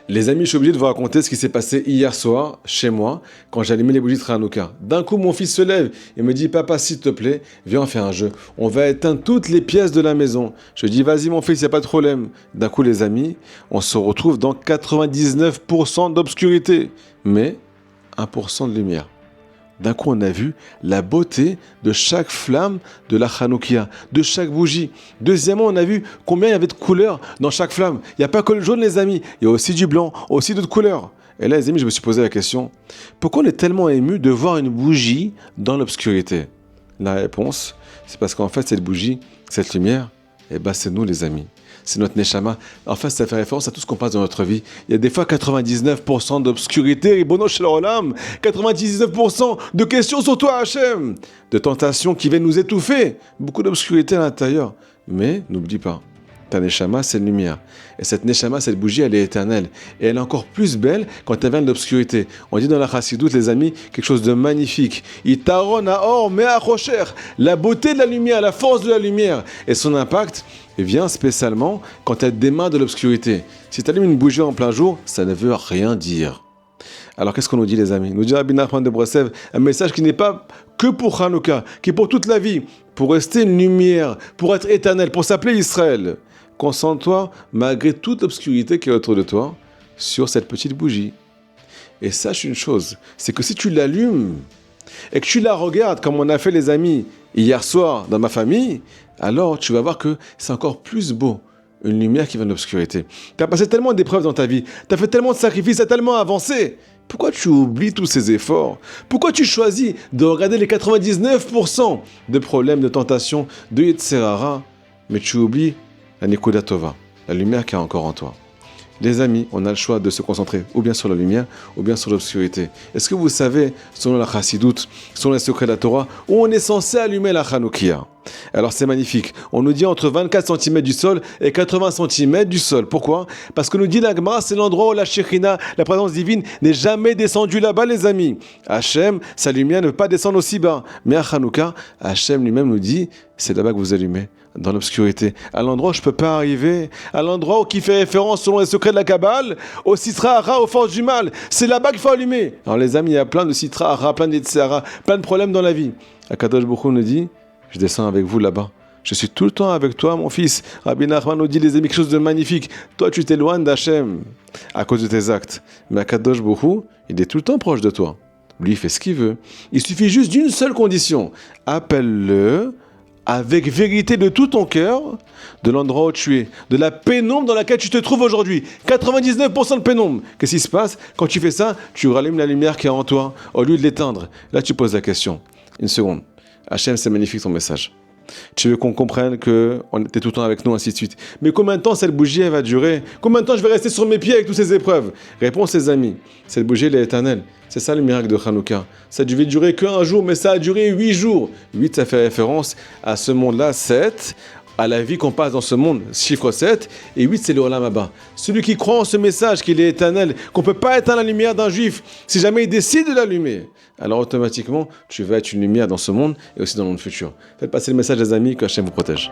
Les amis, je suis obligé de vous raconter ce qui s'est passé hier soir chez moi quand j'ai allumé les bougies de Hanouka. D'un coup, mon fils se lève et me dit « Papa, s'il te plaît, viens on fait un jeu. On va éteindre toutes les pièces de la maison. » Je dis « Vas-y mon fils, il n'y a pas de problème. » D'un coup, les amis, on se retrouve dans 99% d'obscurité, mais 1% de lumière. D'un coup, on a vu la beauté de chaque flamme de la Hanoukia, de chaque bougie. Deuxièmement, on a vu combien il y avait de couleurs dans chaque flamme. Il n'y a pas que le jaune, les amis. Il y a aussi du blanc, aussi d'autres couleurs. Et là, les amis, je me suis posé la question, pourquoi on est tellement ému de voir une bougie dans l'obscurité? La réponse, c'est parce qu'en fait, cette bougie, cette lumière, c'est nous, les amis. C'est notre Neshama. En fait, ça fait référence à tout ce qu'on passe dans notre vie. Il y a des fois 99% d'obscurité, Ribono Shel Olam, 99% de questions sur toi, Hachem, de tentations qui viennent nous étouffer, beaucoup d'obscurité à l'intérieur. Mais n'oublie pas, ta Neshama, c'est une lumière. Et cette Neshama, cette bougie, elle est éternelle. Et elle est encore plus belle quand elle vient de l'obscurité. On dit dans la Chassidoute, les amis, quelque chose de magnifique. Itaron Aor Mea Rocher. La beauté de la lumière, la force de la lumière. Et son impact vient spécialement quand elle démarre de l'obscurité. Si tu allumes une bougie en plein jour, ça ne veut rien dire. Alors qu'est-ce qu'on nous dit, les amis? Nous dit Rabbi Nachman de Breslev, un message qui n'est pas que pour Hanouka, qui est pour toute la vie, pour rester une lumière, pour être éternel, pour s'appeler Israël. Concentre-toi, malgré toute l'obscurité qui est autour de toi, sur cette petite bougie. Et sache une chose, c'est que si tu l'allumes et que tu la regardes, comme on a fait les amis hier soir dans ma famille, alors tu vas voir que c'est encore plus beau, une lumière qui vient de l'obscurité. Tu as passé tellement d'épreuves dans ta vie, tu as fait tellement de sacrifices, tu as tellement avancé. Pourquoi tu oublies tous ces efforts? Pourquoi tu choisis de regarder les 99% de problèmes, de tentations, de Yetzerara, mais tu oublies la Nekuda Tova, la lumière qui est encore en toi? Les amis, on a le choix de se concentrer ou bien sur la lumière ou bien sur l'obscurité. Est-ce que vous savez, selon la Chassidoute, selon les secrets de la Torah, où on est censé allumer la Hanoukia? Alors c'est magnifique. On nous dit entre 24 cm du sol et 80 cm du sol. Pourquoi? Parce que nous dit la Gemara, c'est l'endroit où la Shekhina, la présence divine, n'est jamais descendue là-bas, les amis. Hachem, sa lumière ne peut pas descendre aussi bas. Mais à Hanouka, Hachem lui-même nous dit, c'est là-bas que vous allumez, dans l'obscurité, à l'endroit où je ne peux pas arriver, à l'endroit où qui fait référence selon les secrets de la Kabbale, au Sitra Hara, aux forces du mal. C'est là-bas qu'il faut allumer. Alors les amis, il y a plein de Sitra Hara, plein de Yetzirah, plein de problèmes dans la vie. Akadosh Baruch Hu nous dit, je descends avec vous là-bas. Je suis tout le temps avec toi, mon fils. Rabbi Nachman nous dit, les amis, quelque chose de magnifique. Toi, tu t'éloignes d'Hachem à cause de tes actes. Mais Akadosh Baruch Hu, il est tout le temps proche de toi. Lui, il fait ce qu'il veut. Il suffit juste d'une seule condition. Appelle-le avec vérité de tout ton cœur, de l'endroit où tu es, de la pénombre dans laquelle tu te trouves aujourd'hui. 99% de pénombre. Qu'est-ce qui se passe? Quand tu fais ça, tu rallumes la lumière qui est en toi, au lieu de l'éteindre. Là, tu poses la question. Une seconde. Hachem, c'est magnifique ton message. Tu veux qu'on comprenne que tu es tout le temps avec nous, ainsi de suite. Mais combien de temps cette bougie elle va durer? Combien de temps je vais rester sur mes pieds avec toutes ces épreuves? Réponse, les amis. Cette bougie, elle est éternelle. C'est ça le miracle de Hanouka. Ça devait durer qu'un jour, mais ça a duré 8 jours. 8, ça fait référence à ce monde-là. 7, à la vie qu'on passe dans ce monde, chiffre 7. Et 8, c'est le Olam Haba. Celui qui croit en ce message, qu'il est éternel, qu'on ne peut pas éteindre la lumière d'un juif, si jamais il décide de l'allumer, alors automatiquement, tu vas être une lumière dans ce monde et aussi dans le monde futur. Faites passer le message, les amis, que Hachem vous protège.